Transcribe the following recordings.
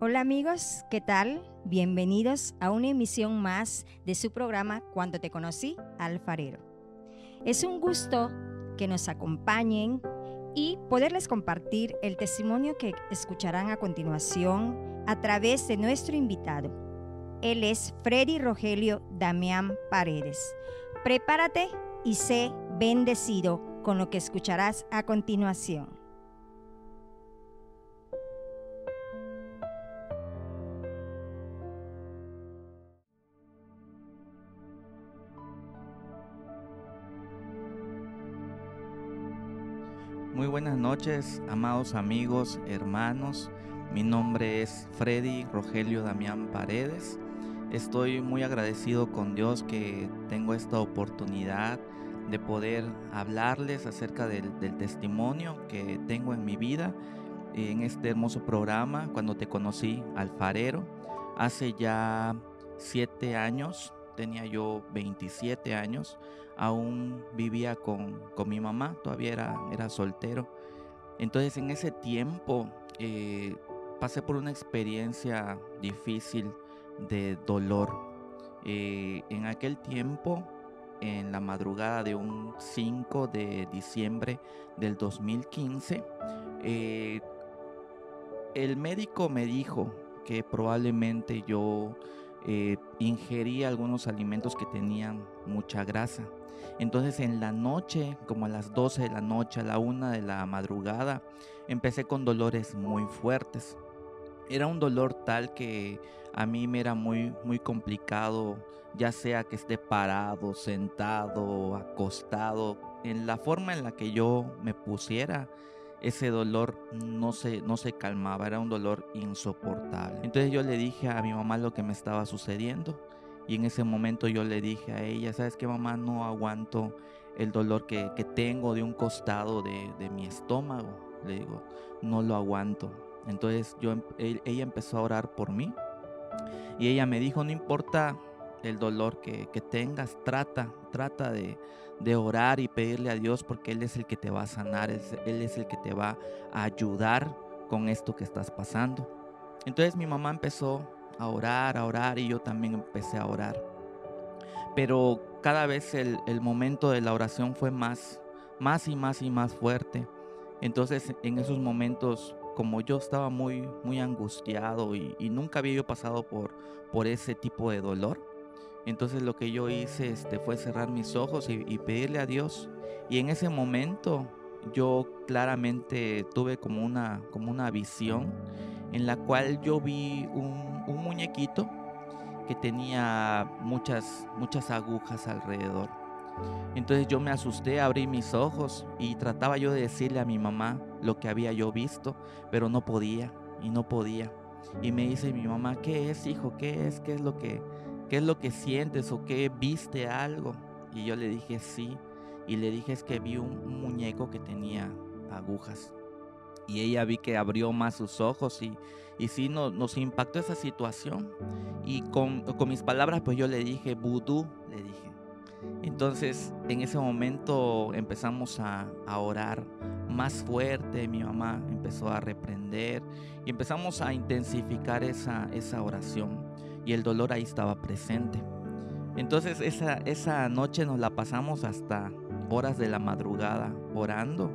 Hola amigos, ¿qué tal? Bienvenidos a una emisión más de su programa Cuando te conocí, Alfarero. Es un gusto que nos acompañen y poderles compartir el testimonio que escucharán a continuación a través de nuestro invitado. Él es Freddy Rogelio Damián Paredes. Prepárate y sé bendecido con lo que escucharás a continuación. Muy buenas noches, amados amigos, hermanos. Mi nombre es Freddy Rogelio Damián Paredes. Estoy muy agradecido con Dios que tengo esta oportunidad de poder hablarles acerca del testimonio que tengo en mi vida en este hermoso programa Cuando te conocí, Alfarero. Hace ya 7 años, tenía yo 27 años, aún vivía con mi mamá, todavía era soltero. Entonces en ese tiempo pasé por una experiencia difícil de dolor. En aquel tiempo, en la madrugada de un 5 de diciembre del 2015, eh, el médico me dijo que probablemente yo ingería algunos alimentos que tenían mucha grasa. Entonces en la noche, como a las 12 de la noche, a la 1 de la madrugada, empecé con dolores muy fuertes. Era un dolor tal que a mí me era muy complicado, ya sea que esté parado, sentado, acostado, en la forma en la que yo me pusiera, ese dolor no se calmaba, era un dolor insoportable. Entonces yo le dije a mi mamá lo que me estaba sucediendo y en ese momento yo le dije a ella, ¿sabes qué, mamá? No aguanto el dolor que tengo de un costado de mi estómago. Le digo, no lo aguanto. Entonces ella empezó a orar por mí y ella me dijo, no importa el dolor que tengas, trata de orar y pedirle a Dios porque Él es el que te va a sanar, Él es el que te va a ayudar con esto que estás pasando. Entonces mi mamá empezó a orar y yo también empecé a orar. Pero cada vez el momento de la oración fue más fuerte. Entonces, en esos momentos, como yo estaba muy angustiado y nunca había yo pasado por ese tipo de dolor, entonces lo que yo hice fue cerrar mis ojos y pedirle a Dios. Y en ese momento yo claramente tuve como una visión en la cual yo vi un muñequito que tenía muchas agujas alrededor. Entonces yo me asusté, abrí mis ojos y trataba yo de decirle a mi mamá lo que había yo visto, pero no podía y no podía. Y me dice mi mamá, ¿qué es, hijo? ¿Qué es? ¿Qué es lo que sientes o qué viste algo? Y yo le dije sí. Y le dije es que vi un muñeco que tenía agujas. Y ella vi que abrió más sus ojos y sí nos impactó esa situación. Y con mis palabras pues yo le dije, vudú, le dije. Entonces, en ese momento empezamos a orar más fuerte, mi mamá empezó a reprender y empezamos a intensificar esa oración y el dolor ahí estaba presente. Entonces, esa noche nos la pasamos hasta horas de la madrugada orando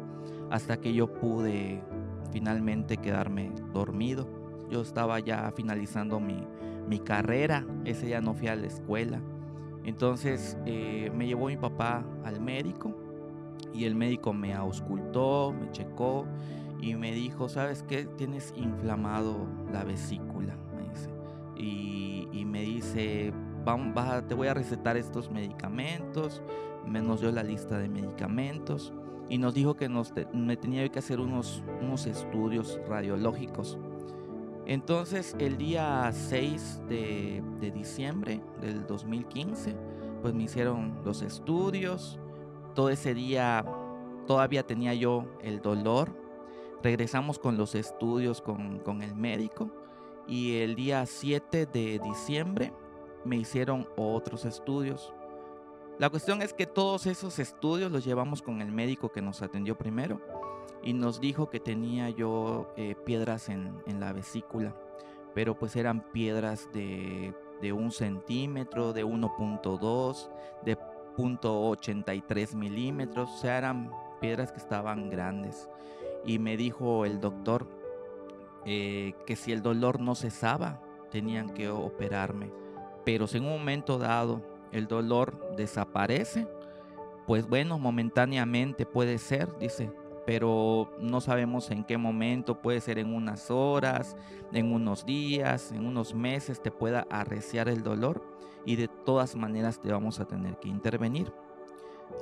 hasta que yo pude finalmente quedarme dormido. Yo estaba ya finalizando mi carrera, ese día no fui a la escuela. Entonces me llevó mi papá al médico y el médico me auscultó, me checó y me dijo, ¿sabes qué? Tienes inflamado la vesícula, me dice. Y me dice, te voy a recetar estos medicamentos. Nos dio la lista de medicamentos y nos dijo que me tenía que hacer unos estudios radiológicos. Entonces, el día 6 de diciembre del 2015, pues me hicieron los estudios. Todo ese día todavía tenía yo el dolor. Regresamos con los estudios con el médico y el día 7 de diciembre me hicieron otros estudios. La cuestión es que todos esos estudios los llevamos con el médico que nos atendió primero y nos dijo que tenía yo piedras en la vesícula. pero pues eran piedras de 1 centímetro, de 1.2, de 0.83 milímetros, o sea, eran piedras que estaban grandes. Y me dijo el doctor que si el dolor no cesaba, tenían que operarme. Pero si en un momento dado el dolor desaparece, pues bueno, momentáneamente puede ser, dice, pero no sabemos en qué momento, puede ser en unas horas, en unos días, en unos meses te pueda arreciar el dolor y de todas maneras te vamos a tener que intervenir.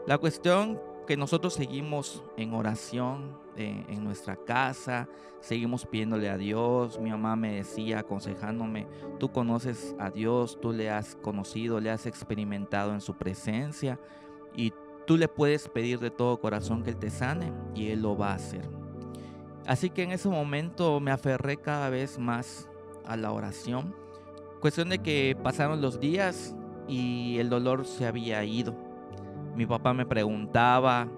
La cuestión que nosotros seguimos en oración en nuestra casa, seguimos pidiéndole a Dios. Mi mamá me decía, aconsejándome, tú conoces a Dios, tú le has conocido, le has experimentado en su presencia y tú le puedes pedir de todo corazón que Él te sane y Él lo va a hacer. Así que en ese momento me aferré cada vez más a la oración. Cuestión de que pasaron los días y el dolor se había ido. Mi papá me preguntaba,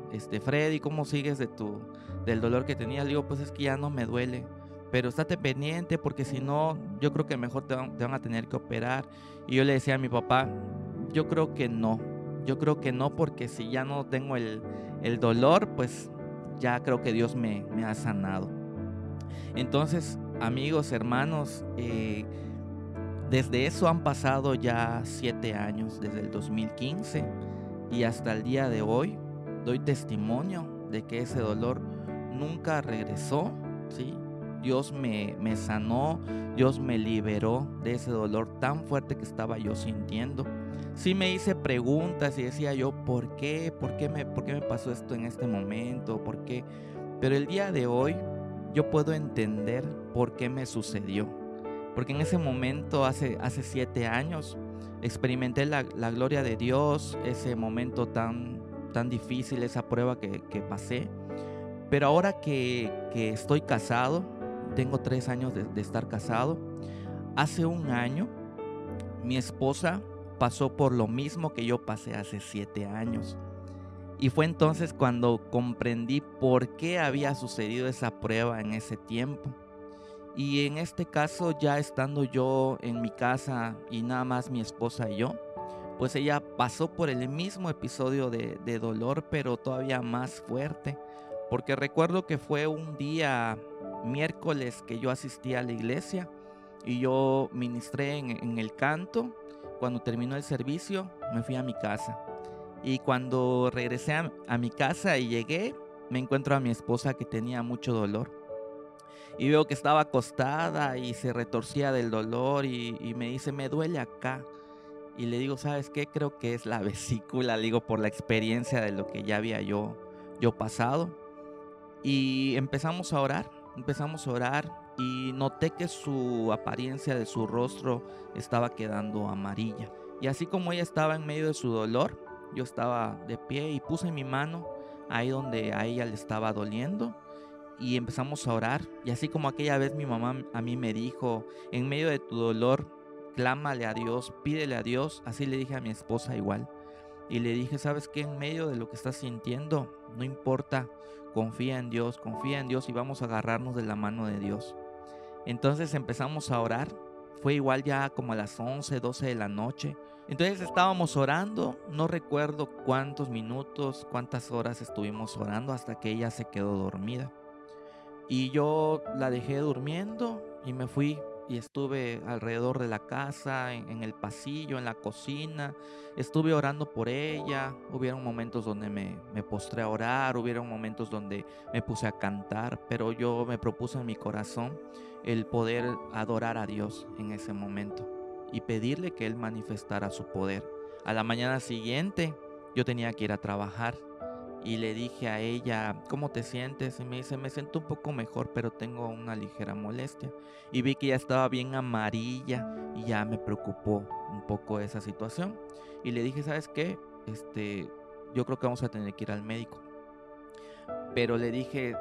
Freddy, ¿cómo sigues del dolor que tenías? Le digo, pues es que ya no me duele, pero estate pendiente porque si no, yo creo que mejor te van a tener que operar. Y yo le decía a mi papá, yo creo que no, porque si ya no tengo el dolor, pues ya creo que Dios me ha sanado. Entonces, amigos, hermanos, desde eso han pasado ya 7 años, desde el 2015 y hasta el día de hoy. Doy testimonio de que ese dolor nunca regresó, ¿sí? Dios me sanó, Dios me liberó de ese dolor tan fuerte que estaba yo sintiendo. Sí me hice preguntas y decía yo, ¿por qué? ¿Por qué me pasó esto en este momento? ¿Por qué? Pero el día de hoy yo puedo entender por qué me sucedió. Porque en ese momento, hace 7 años, experimenté la gloria de Dios, ese momento tan difícil, esa prueba que pasé. Pero ahora que estoy casado, tengo 3 años de estar casado, hace 1 año mi esposa pasó por lo mismo que yo pasé hace 7 años. Y fue entonces cuando comprendí por qué había sucedido esa prueba en ese tiempo. Y en este caso, ya estando yo en mi casa y nada más mi esposa y yo, pues ella pasó por el mismo episodio de dolor, pero todavía más fuerte. Porque recuerdo que fue un día miércoles que yo asistí a la iglesia y yo ministré en el canto. Cuando terminó el servicio, me fui a mi casa. Y cuando regresé a mi casa y llegué, me encuentro a mi esposa que tenía mucho dolor. Y veo que estaba acostada y se retorcía del dolor y me dice, me duele acá. Y le digo, ¿sabes qué? Creo que es la vesícula, le digo, por la experiencia de lo que ya había yo pasado. Y empezamos a orar y noté que su apariencia de su rostro estaba quedando amarilla. Y así como ella estaba en medio de su dolor, yo estaba de pie y puse mi mano ahí donde a ella le estaba doliendo. Y empezamos a orar. Y así como aquella vez mi mamá a mí me dijo, en medio de tu dolor, clámale a Dios, pídele a Dios. Así le dije a mi esposa igual. Y le dije, ¿sabes qué? En medio de lo que estás sintiendo, no importa, confía en Dios y vamos a agarrarnos de la mano de Dios. Entonces empezamos a orar. Fue igual ya como a las 11, 12 de la noche. Entonces estábamos orando, no recuerdo cuántos minutos, cuántas horas estuvimos orando hasta que ella se quedó dormida. Y yo la dejé durmiendo y me fui y estuve alrededor de la casa, en el pasillo, en la cocina. Estuve orando por ella. Hubieron momentos donde me postré a orar, hubieron momentos donde me puse a cantar, pero yo me propuse en mi corazón el poder adorar a Dios en ese momento y pedirle que Él manifestara su poder. A la mañana siguiente yo tenía que ir a trabajar. Y le dije a ella, ¿cómo te sientes? Y me dice, me siento un poco mejor, pero tengo una ligera molestia. Y vi que ya estaba bien amarilla y ya me preocupó un poco esa situación. Y le dije, ¿sabes qué? Yo creo que vamos a tener que ir al médico. Pero le dije,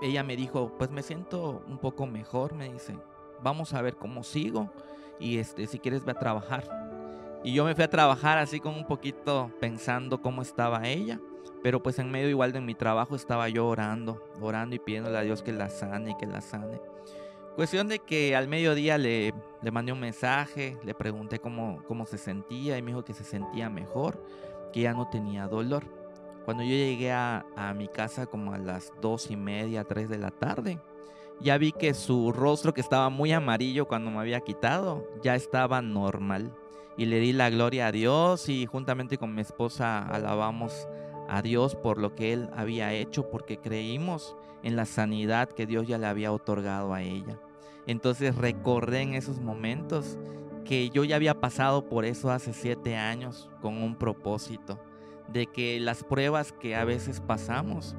ella me dijo, pues me siento un poco mejor, me dice, vamos a ver cómo sigo y si quieres ve a trabajar. Y yo me fui a trabajar así con un poquito pensando cómo estaba ella. Pero pues en medio igual de mi trabajo estaba yo orando y pidiéndole a Dios que la sane y que la sane. Cuestión de que al mediodía le mandé un mensaje, le pregunté cómo se sentía y me dijo que se sentía mejor, que ya no tenía dolor. Cuando yo llegué a mi casa como a las 2:30, 3 de la tarde, ya vi que su rostro, que estaba muy amarillo cuando me había quitado, ya estaba normal. Y le di la gloria a Dios y juntamente con mi esposa alabamos a Dios por lo que Él había hecho, porque creímos en la sanidad que Dios ya le había otorgado a ella. Entonces recordé en esos momentos que yo ya había pasado por eso hace 7 años con un propósito, de que las pruebas que a veces pasamos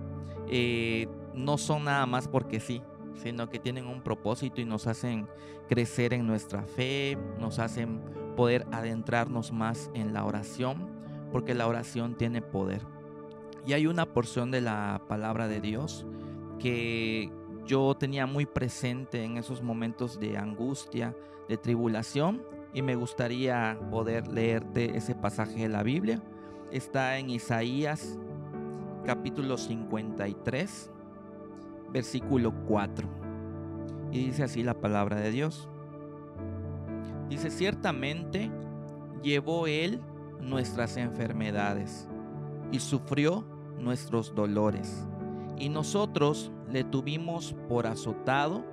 no son nada más porque sí, sino que tienen un propósito y nos hacen crecer en nuestra fe, nos hacen poder adentrarnos más en la oración, porque la oración tiene poder. Y hay una porción de la palabra de Dios que yo tenía muy presente en esos momentos de angustia, de tribulación, y me gustaría poder leerte ese pasaje de la Biblia. Está en Isaías capítulo 53, versículo 4. Y dice así la palabra de Dios. Dice: ciertamente llevó Él nuestras enfermedades y sufrió nuestros dolores, y nosotros le tuvimos por azotado,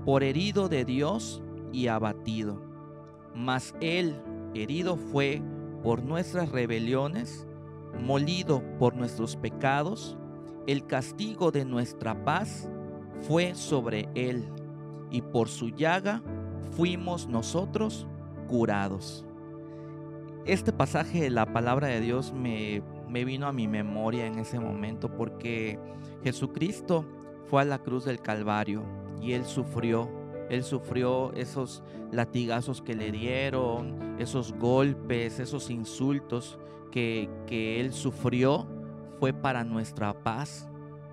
por herido de Dios y abatido. Mas Él herido fue por nuestras rebeliones, molido por nuestros pecados. El castigo de nuestra paz fue sobre Él, y por su llaga fuimos nosotros curados. Este pasaje de la palabra de Dios me vino a mi memoria en ese momento, porque Jesucristo fue a la cruz del Calvario y Él sufrió esos latigazos que le dieron, esos golpes, esos insultos que Él sufrió. Fue para nuestra paz,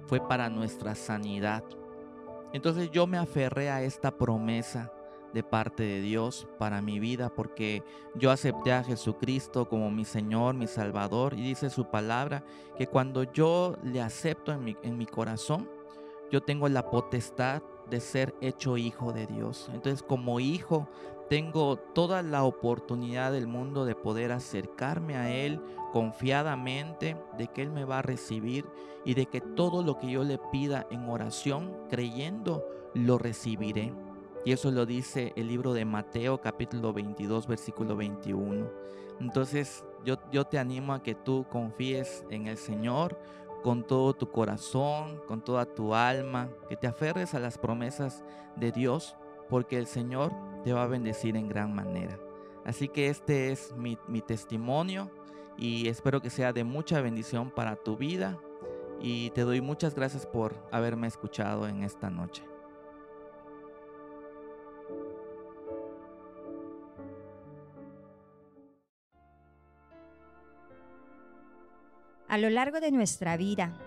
fue para nuestra sanidad. Entonces yo me aferré a esta promesa de parte de Dios para mi vida, porque yo acepté a Jesucristo como mi Señor, mi Salvador, y dice su palabra que cuando yo le acepto en mi corazón, yo tengo la potestad de ser hecho hijo de Dios. Entonces, como hijo, tengo toda la oportunidad del mundo de poder acercarme a Él confiadamente, de que Él me va a recibir y de que todo lo que yo le pida en oración, creyendo, lo recibiré. Y eso lo dice el libro de Mateo capítulo 22, versículo 21. Entonces yo te animo a que tú confíes en el Señor con todo tu corazón, con toda tu alma, que te aferres a las promesas de Dios, porque el Señor te va a bendecir en gran manera. Así que este es mi testimonio y espero que sea de mucha bendición para tu vida, y te doy muchas gracias por haberme escuchado en esta noche. A lo largo de nuestra vida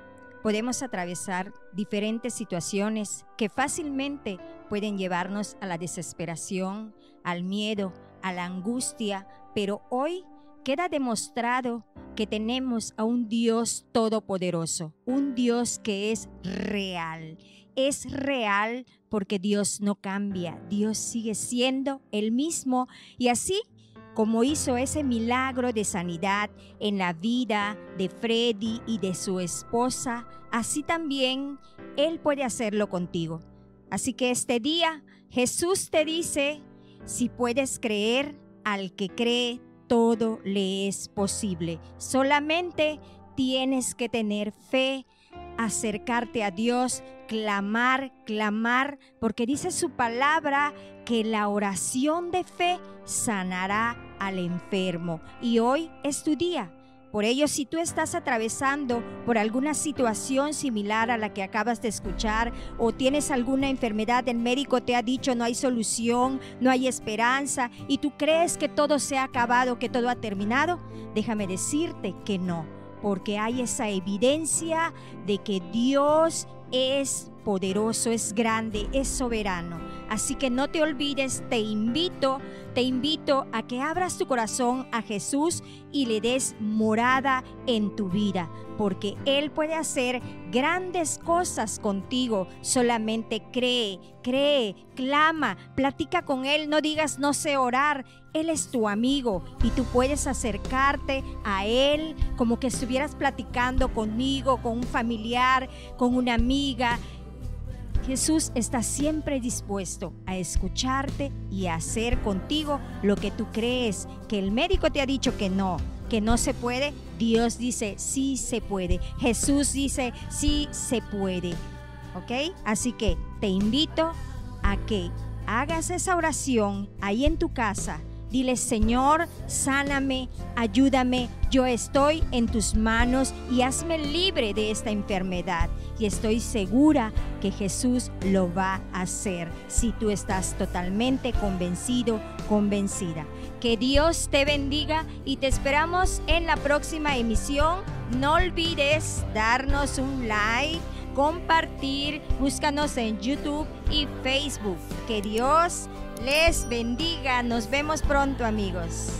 podemos atravesar diferentes situaciones que fácilmente pueden llevarnos a la desesperación, al miedo, a la angustia, pero hoy queda demostrado que tenemos a un Dios todopoderoso, un Dios que es real. Es real porque Dios no cambia, Dios sigue siendo el mismo, y así como hizo ese milagro de sanidad en la vida de Freddy y de su esposa, así también Él puede hacerlo contigo. Así que este día Jesús te dice: si puedes creer, al que cree todo le es posible. Solamente tienes que tener fe, acercarte a Dios, clamar, porque dice su palabra que la oración de fe sanará al enfermo. Y hoy es tu día. Por ello, si tú estás atravesando por alguna situación similar a la que acabas de escuchar, o tienes alguna enfermedad, el médico te ha dicho no hay solución, no hay esperanza, y tú crees que todo se ha acabado, que todo ha terminado, déjame decirte que no, porque hay esa evidencia de que Dios es poderoso, es grande, es soberano. Así que no te olvides, te invito a que abras tu corazón a Jesús y le des morada en tu vida, porque Él puede hacer grandes cosas contigo. Solamente cree, clama, platica con Él, no digas no sé orar. Él es tu amigo y tú puedes acercarte a Él como que estuvieras platicando conmigo, con un familiar, con una amiga. Jesús está siempre dispuesto a escucharte y a hacer contigo lo que tú crees que el médico te ha dicho que no se puede. Dios dice sí se puede. Jesús dice sí se puede. ¿Ok? Así que te invito a que hagas esa oración ahí en tu casa. Dile: Señor, sáname, ayúdame, yo estoy en tus manos y hazme libre de esta enfermedad. Y estoy segura que Jesús lo va a hacer si tú estás totalmente convencido, convencida. Que Dios te bendiga y te esperamos en la próxima emisión. No olvides darnos un like, compartir, búscanos en YouTube y Facebook. Que Dios les bendiga. Nos vemos pronto, amigos.